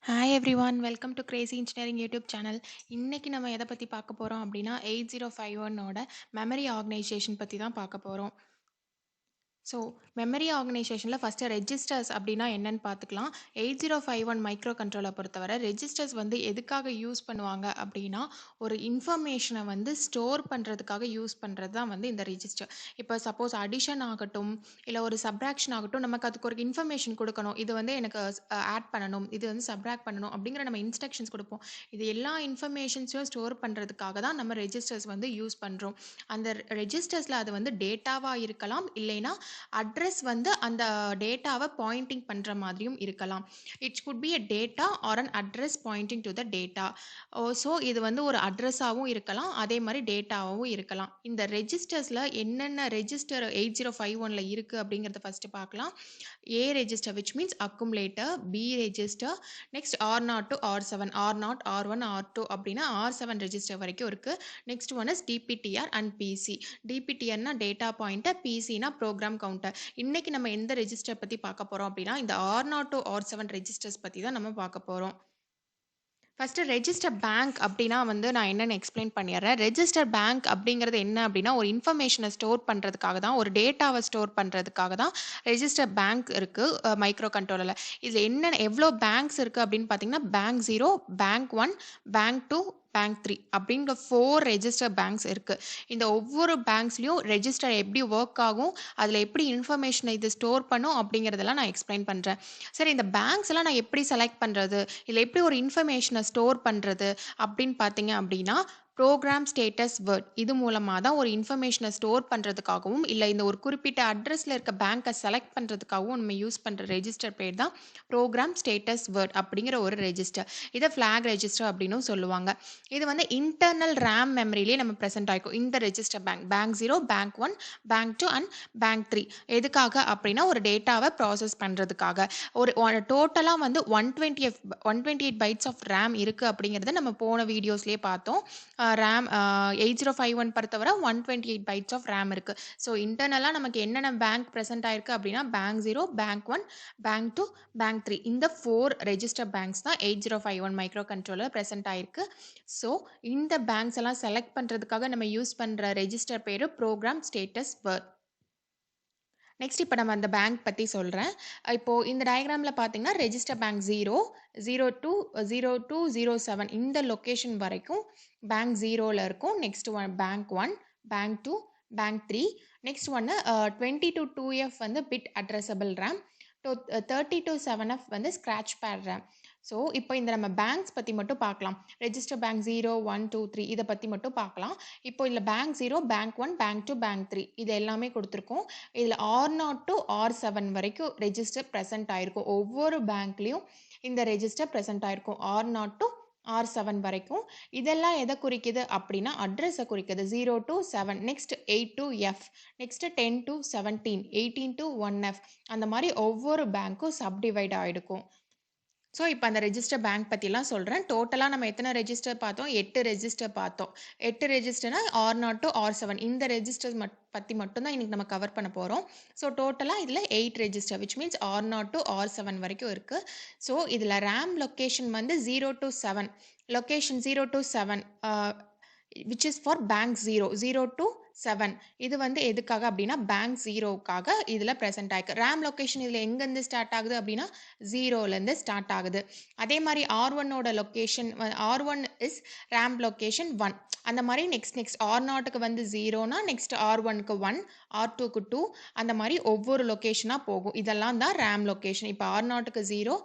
Hi everyone, welcome to Crazy engineering YouTube channel. இன்னைக்கு நம்ம எதை பற்றி பார்க்க போகிறோம் அப்படின்னா 8051ஓட மெமரி ஆர்கனைசேஷன் பற்றி தான் பார்க்க போகிறோம். ஸோ மெமரி ஆர்கனைசேஷனில் ஃபஸ்ட்டு ரெஜிஸ்டர்ஸ் அப்படின்னா என்னன்னு பார்த்துக்கலாம். 8051 மைக்ரோ கண்ட்ரோலை பொறுத்தவரை ரெஜிஸ்டர்ஸ் வந்து எதுக்காக யூஸ் பண்ணுவாங்க அப்படின்னா, ஒரு இன்ஃபர்மேஷனை வந்து ஸ்டோர் பண்ணுறதுக்காக யூஸ் பண்ணுறது தான் வந்து இந்த ரெஜிஸ்டர். இப்போ சப்போஸ் அடிஷன் ஆகட்டும், இல்லை ஒரு சப்ராக்ஷன் ஆகட்டும், நமக்கு அதுக்கு ஒரு இன்ஃபர்மேஷன் கொடுக்கணும். இது வந்து எனக்கு ஆட் பண்ணணும், இது வந்து சப்ராக்ட் பண்ணணும் அப்படிங்கிற நம்ம இன்ஸ்ட்ரக்ஷன்ஸ் கொடுப்போம். இது எல்லா இன்ஃபர்மேஷன்ஸையும் ஸ்டோர் பண்ணுறதுக்காக தான் நம்ம ரெஜிஸ்டர்ஸ் வந்து யூஸ் பண்ணுறோம். அந்த ரெஜிஸ்டர்ஸில் அது வந்து டேட்டாவாக இருக்கலாம், இல்லைன்னா அட்ரஸ் வந்து அந்த டேட்டாவை பாயிண்டிங் பண்ணுற மாதிரியும் இருக்கலாம். It's could be a data or an address pointing to the data. So இது வந்து ஒரு அட்ரஸாகவும் இருக்கலாம், அதே மாதிரி டேட்டாவாகவும் இருக்கலாம். இந்த ரெஜிஸ்டர்ஸில் என்னென்ன ரெஜிஸ்டர் 8051ல் இருக்குது அப்படிங்கிறத ஃபஸ்ட்டு பார்க்கலாம். A register which means accumulator, B register, next R0 to R7, R0, R1, R2 அப்படின்னா R7 ரெஜிஸ்டர் வரைக்கும் இருக்குது. Next one is DPTR and PC. DPTRனா டேட்டா பாயிண்டர், PCனா ப்ரோக்ராம் கவுண்டர். இன்னைக்கு நம்ம எந்த ரெஜிஸ்டர் பற்றி பார்க்க போகிறோம் அப்படின்னா இந்த R0 to R7 ரெஜிஸ்டர்ஸ் பற்றி தான் நம்ம பார்க்க போகிறோம். ஃபஸ்ட்டு ரெஜிஸ்டர் பேங்க் அப்படின்னா வந்து நான் என்னென்னு எக்ஸ்பிளைன் பண்ணிடுறேன். ரெஜிஸ்டர் பேங்க் அப்படிங்கிறது என்ன அப்படின்னா, ஒரு இன்ஃபர்மேஷனை ஸ்டோர் பண்ணுறதுக்காக தான், ஒரு டேட்டாவை ஸ்டோர் பண்ணுறதுக்காக தான் ரெஜிஸ்டர் பேங்க் இருக்குது மைக்ரோ கண்ட்ரோலரில். இதில் என்னென்ன எவ்வளோ பேங்க்ஸ் இருக்குது அப்படின்னு பார்த்தீங்கன்னா, பேங்க் 0, பேங்க் 1, பேங்க் 2, பேங்க் 3 அப்படிங்கிற 4 ரெஜிஸ்டர் பேங்க்ஸ் இருக்குது. இந்த ஒவ்வொரு பேங்க்ஸ்லேயும் ரெஜிஸ்டர் எப்படி ஒர்க் ஆகும், அதில் எப்படி இன்ஃபர்மேஷனை இது ஸ்டோர் பண்ணும் அப்படிங்கிறதெல்லாம் நான் எக்ஸ்பிளைன் பண்ணுறேன். சரி, இந்த பேங்க்ஸ் எல்லாம் நான் எப்படி செலக்ட் பண்ணுறது, இல்லை எப்படி ஒரு இன்ஃபர்மேஷனை ஸ்டோர் பண்ணுறது அப்படின்னு பார்த்தீங்க அப்படின்னா, ப்ரோக்ராம் ஸ்டேட்டஸ் வேர்ட் இது மூலமாக தான் ஒரு இன்ஃபர்மேஷனை ஸ்டோர் பண்ணுறதுக்காகவும், இல்லை இந்த ஒரு குறிப்பிட்ட அட்ரஸில் இருக்க பேங்க்கை செலக்ட் பண்ணுறதுக்காகவும் நம்ம யூஸ் பண்ணுற ரெஜிஸ்டர் பேர் தான் ப்ரோக்ராம் ஸ்டேட்டஸ் வேர்ட் அப்படிங்கிற ஒரு ரெஜிஸ்டர். இதை ஃப்ளாக் ரெஜிஸ்டர் அப்படின்னும் சொல்லுவாங்க. இது வந்து இன்டர்னல் ரேம் மெமரியிலே நம்ம ப்ரெசென்ட் ஆகிக்கும். இந்த register bank 0, bank 1, bank 2 and bank 3 எதுக்காக அப்படின்னா, ஒரு டேட்டாவை ப்ராசஸ் பண்ணுறதுக்காக. ஒரு டோட்டலாக வந்து 128 பைட்ஸ் ஆஃப் ரேம் இருக்குது அப்படிங்கிறத நம்ம போன வீடியோஸ்லேயே பார்த்தோம். ரேம் 8051 பொறுத்தவரை 128 பைட்ஸ் ஆஃப் ரேம் இருக்குது. ஸோ இன்டர்னலாக நமக்கு என்னென்ன பேங்க் ப்ரெசென்ட் ஆயிருக்கு அப்படின்னா, பேங்க் 0, பேங்க் 1, பேங்க் 2, பேங்க் 3 இந்த 4 ரெஜிஸ்டர் பேங்க்ஸ் தான் 8051 மைக்ரோ கண்ட்ரோலர் ப்ரெசென்ட் ஆயிருக்கு. ஸோ இந்த பேங்க்ஸ் எல்லாம் செலக்ட் பண்ணுறதுக்காக நம்ம யூஸ் பண்ணுற ரெஜிஸ்டர் பேர் ப்ரோக்ராம் ஸ்டேட்டஸ் வேர்ட். நெக்ஸ்ட் இப்போ நம்ம அந்த பேங்க் பற்றி சொல்கிறேன். இப்போது இந்த டயக்ராமில் பார்த்தீங்கன்னா ரெஜிஸ்டர் பேங்க் 0, 0207 இந்த லொக்கேஷன் வரைக்கும் பேங்க் 0ல் இருக்கும். Next one bank 1, bank 2, bank 3. Next ஒன்று 20 to 2F வந்து bit addressable RAM, 30 to 7F வந்து ஸ்க்ராட்ச் பேட் ரேம். ஸோ இப்போ இந்த நம்ம பேங்க்ஸ் பற்றி மட்டும் பார்க்கலாம். ரெஜிஸ்டர் பேங்க் 0, 1, 2, 3 இதை பற்றி மட்டும் பார்க்கலாம். இப்போ இதில் பேங்க் 0, பேங்க் 1, பேங்க் 2, பேங்க் 3 இது எல்லாமே கொடுத்துருக்கோம். இதில் R0 to R7 வரைக்கும் ரெஜிஸ்டர் ப்ரெசென்ட் ஆயிருக்கும். ஒவ்வொரு பேங்க்லேயும் இந்த ரெஜிஸ்டர் ப்ரெசென்ட் ஆயிருக்கும் R0 to R7 வரைக்கும். இதெல்லாம் எதை குறிக்குது அப்படின்னா, அட்ரஸை குறிக்குது. 0 to 7, next 8 to F, next 10 to 17, 18 to 1F அந்த மாதிரி ஒவ்வொரு பேங்க்கும் சப்டிவைட் ஆகிருக்கும். ஸோ இப்போ அந்த ரெஜிஸ்டர் பேங்க் பற்றிலாம் சொல்கிறேன். டோட்டலாக நம்ம எத்தனை ரெஜிஸ்டர் பார்த்தோம்? 8 ரெஜிஸ்டர் பார்த்தோம். 8 ரெஜிஸ்டர்னா R0 to R7 இந்த ரெஜிஸ்டர்ஸ் பற்றி மட்டும்தான் இன்றைக்கி நம்ம கவர் பண்ண போகிறோம். ஸோ டோட்டலாக இதில் 8 register which means R0 to R7 வரைக்கும் இருக்குது. ஸோ இதில் ரேம் லொக்கேஷன் வந்து 0 to 7, location 0 to 7 which is for bank 0 to 7 இது வந்து எதுக்காக அப்படின்னா பேங்க் 0க்காக இதில் ப்ரெசென்ட் ஆயிருக்கு. ரேம் லொக்கேஷன் இதில் எங்கேருந்து ஸ்டார்ட் ஆகுது அப்படின்னா 0லேருந்து ஸ்டார்ட் ஆகுது. அதே மாதிரி R1ஓட location R1 is RAM location 1. அந்த மாதிரி நெக்ஸ்ட் R0க்கு வந்து 0னா நெக்ஸ்ட் R1க்கு 1, R2க்கு 2 அந்த மாதிரி ஒவ்வொரு லொக்கேஷனாக போகும். இதெல்லாம் தான் ரேம் லொக்கேஷன். இப்போ R0க்கு 0,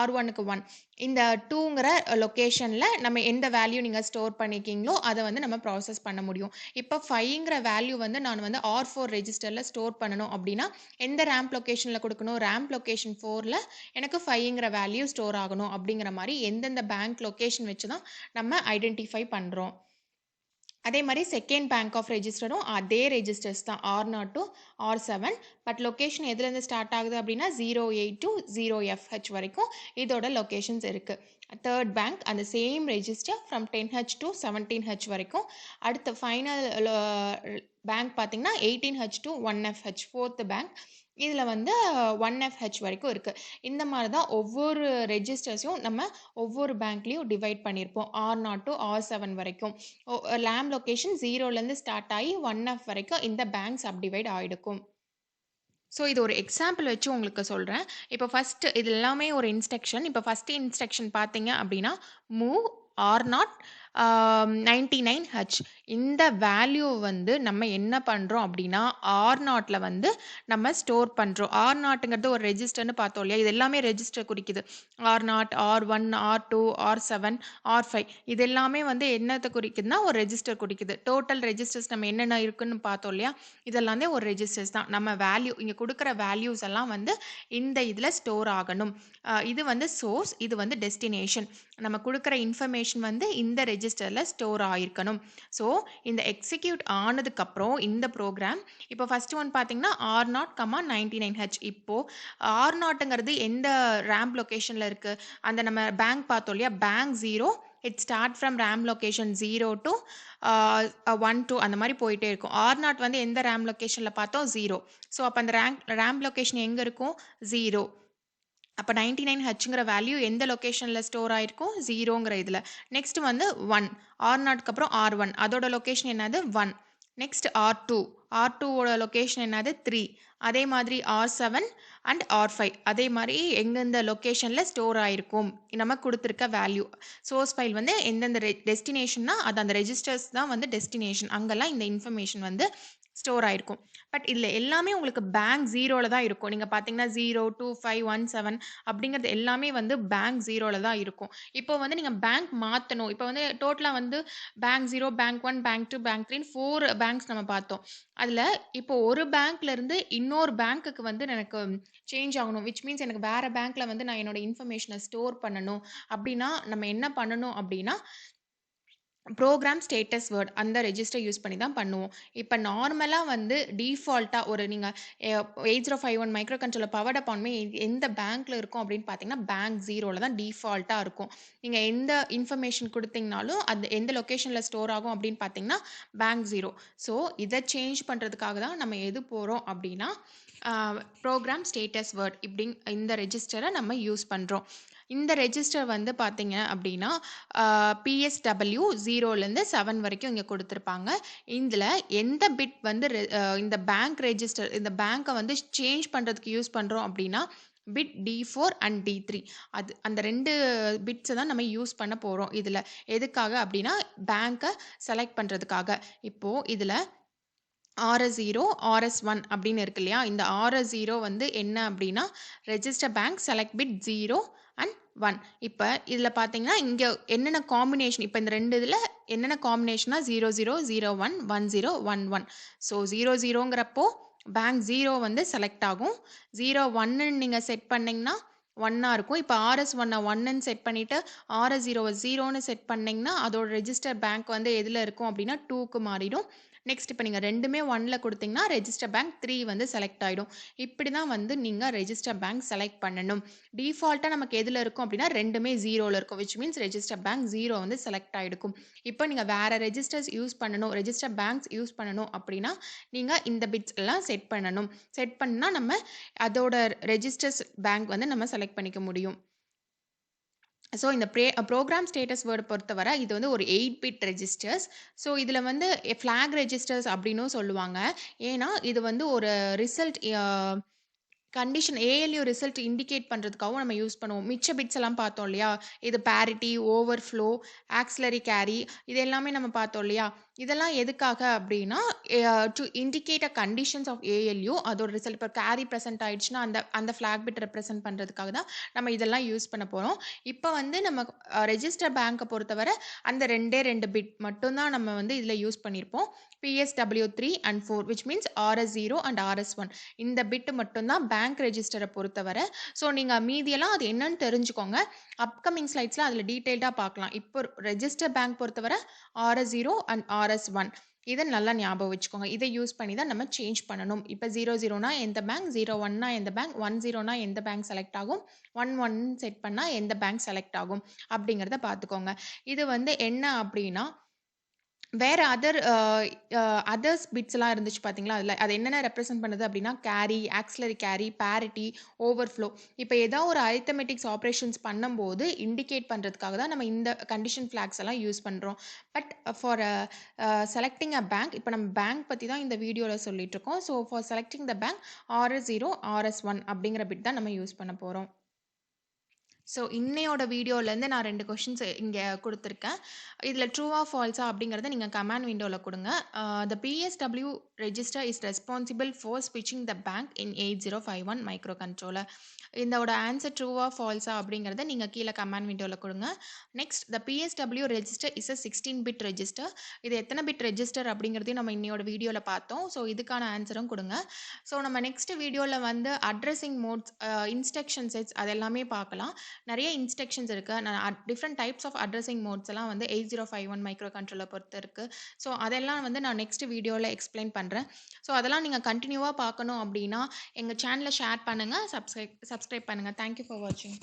R1க்கு 1 இந்த 2ங்கிற லொக்கேஷனில் நம்ம எந்த வேல்யூ நீங்கள் ஸ்டோர் பண்ணியிருக்கீங்களோ அதை வந்து நம்ம ப்ராசஸ் பண்ண முடியும். இப்போ 5ங்கிற வேல்யூ வந்து நான் வந்து R4 ரெஜிஸ்டரில் ஸ்டோர் பண்ணணும் அப்படின்னா எந்த ரேம்ப் லொக்கேஷனில் கொடுக்கணும்? ரேம்ப் லொக்கேஷன் 4ல் எனக்கு 5ங்கிற வேல்யூ ஸ்டோர் ஆகணும் அப்படிங்கிற மாதிரி எந்தெந்த பேங்க் லொக்கேஷன் வச்சு தான் நம்ம ஐடென்டிஃபை பண்ணுறோம். அதே மாதிரி செகண்ட் பேங்க் ஆஃப் ரெஜிஸ்டரும் அதே ரெஜிஸ்டர்ஸ் தான் R0 to R7. But location எதுலேருந்து ஸ்டார்ட் ஆகுது அப்படின்னா 08 to 0FH வரைக்கும் இதோட லொக்கேஷன்ஸ் இருக்குது. தேர்ட் பேங்க் அந்த same register from 10H to 17H வரைக்கும். அடுத்த ஃபைனல் பேங்க் பார்த்தீங்கன்னா 18H to 1FH fourth bank. இதில வந்து 1FH வரைக்கும் இருக்கு. இந்த மாரி தான் ஒவ்வொரு ரெஜிஸ்டர்ஸையும் நம்ம ஒவ்வொரு பேங்க்லயும் டிவைட் பண்ணியிருப்போம். R0 டூ R7 வரைக்கும். லேம் லொகேஷன் 0லேருந்து ஸ்டார்ட் ஆயி 1F வரைக்கும் இந்த பேங்க் சப்டிவைட் ஆயிடுக்கும். ஸோ இது ஒரு எக்ஸாம்பிள் வச்சு உங்களுக்கு சொல்றேன். இப்போ ஃபர்ஸ்ட்டு இது எல்லாமே ஒரு இன்ஸ்ட்ரக்ஷன். இப்போ ஃபர்ஸ்ட் இன்ஸ்ட்ரக்ஷன் பார்த்தீங்க அப்படின்னா, மூவ் R0 99H இந்த வேல்யூ வந்து நம்ம என்ன பண்றோம் அப்படின்னா, R0ல வந்து நம்ம ஸ்டோர் பண்றோம். R0ங்கிறது ஒரு ரெஜிஸ்டர்ன்னு பார்த்தோம் இல்லையா? இது எல்லாமே ரெஜிஸ்டர் குறிக்குது. R0, R1, R2, R7, R5 இது எல்லாமே வந்து என்னத்த குறிக்குதுன்னா, ஒரு ரெஜிஸ்டர் குறிக்குது. டோட்டல் ரெஜிஸ்டர்ஸ் நம்ம என்னென்ன இருக்குன்னு பார்த்தோம் இல்லையா? இதெல்லாமே ஒரு ரெஜிஸ்டர்ஸ் தான். நம்ம வேல்யூ இங்க குடுக்குற வேல்யூஸ் எல்லாம் வந்து இந்த இதுல ஸ்டோர் ஆகணும். இது வந்து சோர்ஸ், இது வந்து டெஸ்டினேஷன். நம்ம குடுக்குற இன்ஃபர்மேஷன் வந்து இந்த ரெஜிஸ்டர்ல ஸ்டோர் ஆயிருக்கணும். ஸோ, இந்த எக்ஸிக்யூட் ஆனதுக்கப்புறம் இந்த ப்ரோகிராம் இப்போ ஃபர்ஸ்ட் ஒன் பார்த்தீங்கன்னா, R0, 99H இப்போ R0ங்கிறது எந்த ரேம்ப் லொகேஷன்ல இருக்கு? அந்த நம்ம பேங்க் பார்த்தோம் இல்லையா? Bank 0 it start from RAM location 0 to 1, 2 அந்த மாரி போயிட்டே இருக்கும். R0 வந்து எந்த ரேம் லொகேஷன்ல பார்த்தோம்? 0. ஸோ, அப்ப அந்த ரேம் லொகேஷன் எங்க இருக்கும்? 0. அப்ப 99Hங்கிற வேல்யூ எந்த லொகேஷன்ல ஸ்டோர் ஆயிருக்கும்? 0ங்கிற இதுல. நெக்ஸ்ட் வந்து 1. R0க்கு அப்புறம் R1 அதோட லொகேஷன் என்னது? 1. Next R2. R2வோட லொகேஷன் என்னது? 3. அதே மாதிரி R7 அண்ட் R5 அதே மாரி எந்தெந்த லொகேஷன்ல ஸ்டோர் ஆயிருக்கும். நம்ம குடுத்திருக்க வேல்யூ. சோர்ஸ் ஃபைல் வந்து எந்தெந்த டெஸ்டினேஷன்னா அது அந்த ரெஜிஸ்டர்ஸ் தான் வந்து டெஸ்டினேஷன். அங்கலாம் இந்த இன்ஃபர்மேஷன் வந்து ஸ்டோர் ஆயிருக்கும். பட் இதுல எல்லாமே உங்களுக்கு பேங்க் 0ல தான் இருக்கும். நீங்க பார்த்தீங்கன்னா 0, 2, 5, 1, 7 அப்படிங்கிறது எல்லாமே வந்து பேங்க் 0ல தான் இருக்கும். இப்போ வந்து நீங்க பேங்க் மாத்தணும். இப்போ வந்து டோட்டலா வந்து பேங்க் 0, பேங்க் 1, பேங்க் 2, பேங்க் 3ன்னு 4 பேங்க்ஸ் நம்ம பார்த்தோம். அதுல இப்போ ஒரு பேங்க்ல இருந்து இன்னொரு பேங்க்குக்கு வந்து எனக்கு சேஞ்ச் ஆகணும். விச் மீன்ஸ் எனக்கு வேற பேங்க்ல வந்து நான் என்னோட இன்ஃபர்மேஷன ஸ்டோர் பண்ணணும். அப்படின்னா நம்ம என்ன பண்ணணும் அப்படின்னா ப்ரோகிராம் ஸ்டேட்டஸ் வேர்ட் அந்த ரெஜிஸ்டர் யூஸ் பண்ணி தான் பண்ணுவோம். இப்ப நார்மலா வந்து டிஃபால்ட்டா ஒரு நீங்க 8051 மைக்ரோ கண்ட்ரோலர் பவர்ட் அப்பான்மே எந்த பேங்க்ல இருக்கும் அப்படின்னு பார்த்தீங்கன்னா, பேங்க் 0ல தான் டிஃபால்ட்டா இருக்கும். நீங்க எந்த இன்ஃபர்மேஷன் குடுத்தீங்கனாலும், அது எந்த லொகேஷன்ல ஸ்டோர் ஆகும் அப்படின்னு பார்த்தீங்கன்னா, பேங்க் 0. ஸோ இத சேஞ்ச் பண்றதுக்காக தான் நம்ம எது போறோம் அப்படின்னா, அ ப்ரோகிராம் ஸ்டேட்டஸ் வேர்ட் இந்த ரெஜிஸ்டர நம்ம யூஸ் பண்றோம். இந்த ரெஜிஸ்டர் வந்து பார்த்தீங்க அப்படின்னா, PSW 0லேருந்து 7 வரைக்கும் இங்க குடுத்திருப்பாங்க. இதுல எந்த பிட் வந்து இந்த பேங்க் ரெஜிஸ்டர் இந்த பேங்க்க வந்து சேஞ்ச் பண்றதுக்கு யூஸ் பண்றோம் அப்படின்னா, பிட் D4 அண்ட் D3 அது அந்த 2 பிட்ஸ தான் நம்ம யூஸ் பண்ண போறோம் இதுல. எதுக்காக அப்படின்னா, பேங்க்க செலக்ட் பண்றதுக்காக. இப்போ இதுல RS0, RS1 அப்படின்னு இருக்கு இல்லையா? இந்த RS0 வந்து என்ன அப்படின்னா, register bank select bit 0 and 1. இப்ப இதுல பார்த்தீங்கன்னா, இங்க என்னென்ன காம்பினேஷன் இப்ப இந்த 2 இதுல என்னென்ன காம்பினேஷன்னா 00, 01, 10, 11. ஸோ 00ங்கிறப்போ பேங்க் 0 வந்து செலக்ட் ஆகும். 01ன்னு நீங்க செட் பண்ணீங்கன்னா, 1ஆ இருக்கும். இப்ப RS1 1ன்னு செட் பண்ணிட்டு, RS0 0ன்னு செட் பண்ணீங்கன்னா, அதோட ரெஜிஸ்டர் பேங்க் வந்து எதுல இருக்கும் அப்படின்னா 2க்கு மாறிடும். நெக்ஸ்ட் இப்ப நீங்க 2மே 1ல குடுத்தீங்கன்னா, ரெஜிஸ்டர் பேங்க் 3 வந்து செலக்ட் ஆயிடும். இப்படி தான் வந்து நீங்க ரெஜிஸ்டர் பேங்க் செலக்ட் பண்ணணும். டிஃபால்ட்டா நமக்கு எதுல இருக்கும் அப்படின்னா, 2மே 0ல இருக்கும். விச் மீன்ஸ் ரெஜிஸ்டர் பேங்க் 0 வந்து செலக்ட் ஆயிருக்கும். இப்போ நீங்க வேற ரெஜிஸ்டர்ஸ் யூஸ் பண்ணணும், ரெஜிஸ்டர் பேங்க்ஸ் யூஸ் பண்ணணும் அப்படின்னா, நீங்க இந்த பிட்ஸ் எல்லாம் செட் பண்ணணும். செட் பண்ணா நம்ம அதோட ரெஜிஸ்டர்ஸ் பேங்க் வந்து நம்ம செலக்ட் பண்ணிக்க முடியும். ஸோ இந்த ப்ரோகிராம் ஸ்டேட்டஸ் வேர்ட் பொறுத்தவரை இது வந்து ஒரு 8 பிட் ரெஜிஸ்டர்ஸ். ஸோ இதில வந்து ஃபிளாக் ரெஜிஸ்டர்ஸ் அப்படின்னும் சொல்லுவாங்க. ஏன்னா இது வந்து ஒரு result condition ALU result indicate பண்றதுக்காகவும் நம்ம யூஸ் பண்ணுவோம். மிச்ச பிட்ஸ் எல்லாம் பார்த்தோம் இல்லையா? இது பேரிட்டி, ஓவர்ஃப்ளோ, ஆக்ஸிலரி கேரி இது எல்லாமே நம்ம பார்த்தோம் இல்லையா? இதெல்லாம் எதுக்காக அப்படின்னா, to indicate conditions of ALU அதோட ரிசல்ட் இப்போ கேரி பிரசன்ட் ஆயிடுச்சுன்னா, அந்த அந்த ஃபிளாக் பிட் ரெப்ரசென்ட் பண்றதுக்காக தான் நம்ம இதெல்லாம் யூஸ் பண்ண போறோம். இப்போ வந்து நம்ம ரெஜிஸ்டர் பேங்க்க பொறுத்தவரை அந்த 2 பிட் மட்டும் தான் நம்ம வந்து இதில யூஸ் பண்ணியிருப்போம். PSW3 and 4 which means RS0 and RS1 இந்த பிட் மட்டும் தான் பேங்க் ரெஜிஸ்டர பொறுத்தவரை. ஸோ நீங்க மீதியெல்லாம் அது என்னன்னு தெரிஞ்சுக்கோங்க. அப்கமிங் ஸ்லைட்ஸ்ல அதில டீட்டெயில்டா பார்க்கலாம். இப்போ ரெஜிஸ்டர் பேங்க் பொறுத்தவரை RS0 அண்ட் RS1 இத நல்லா ஞாபகம் வச்சுக்கோங்க. இத யூஸ் பண்ணி தான் நம்ம சேஞ்ச் பண்ணணும். இப்ப 00னா எந்த பேங்க், 01னா எந்த பேங்க், 10னா எந்த பேங்க் செலக்ட் ஆகும், 11 செட் பண்ணா எந்த பேங்க் செலக்ட் ஆகும் அப்படிங்கிறத பார்த்துக்கோங்க. இது வந்து என்ன அப்படின்னா வேற அதர்ஸ் பிட்ஸ்லாம் இருந்துச்சு பார்த்தீங்களா? அதில அது என்னென்ன ரெப்ரசென்ட் பண்ணுது அப்டின்னா, carry, auxiliary carry, parity, overflow. இப்ப ஏதா ஒரு அரித்மெடிக்ஸ் ஆப்பரேஷன்ஸ் பண்ணும்போது இண்டிகேட் பண்றதுக்காக தான் நம்ம இந்த கண்டிஷன் ஃபிளாக்ஸ் எல்லாம் யூஸ் பண்றோம். But for selecting a bank இப்ப நம்ம பேங்க் பத்தி தான் இந்த வீடியோல சொல்லிட்டுருக்கோம். So for selecting the bank RS0, RS1 அப்படிங்கிற பிட் தான் நம்ம யூஸ் பண்ண போறோம். ஸோ இன்னையோட வீடியோலேருந்து நான் 2 கொஷின்ஸ் இங்க குடுத்துருக்கேன். இதில ட்ரூவா, ஃபால்ஸா அப்படிங்கிறத நீங்க கமாண்ட் விண்டோல குடுங்க. The PSW register is responsible for ஸ்விட்சிங் the bank in 8051 microcontroller. இதோட ஆன்சர் ட்ரூவா, ஃபால்ஸா அப்படிங்கிறத நீங்க கீழ கமாண்ட் விண்டோல குடுங்க. Next the PSW register is a 16 bit register. இது எத்தன பிட் ரெஜிஸ்டர் அப்படிங்கிறதையும் நம்ம இன்னையோட வீடியோல பார்த்தோம். ஸோ இதுக்கான ஆன்சரும் குடுங்க. ஸோ நம்ம நெக்ஸ்ட் வீடியோல வந்து அட்ரஸிங் மோட்ஸ், இன்ஸ்ட்ரக்ஷன் செட்ஸ் அது எல்லாமே பார்க்கலாம். நிறைய இன்ஸ்ட்ரக்ஷன்ஸ் இருக்கு. நான் different types of addressing modes எல்லாம் வந்து 8051 மைக்ரோ கண்ட்ரோலர் பொறுத்து இருக்கு. ஸோ அதெல்லாம் வந்து நான் நெக்ஸ்ட் வீடியோல எக்ஸ்பிளைன் பண்றேன். ஸோ அதெல்லாம் நீங்க கன்டினியூவா பார்க்கணும் அப்படின்னா, எங்க சேனல ஷேர் பண்ணுங்க. சப்ஸ்கிரைப் பண்ணுங்க. தேங்க் யூ ஃபார் வாட்சிங்.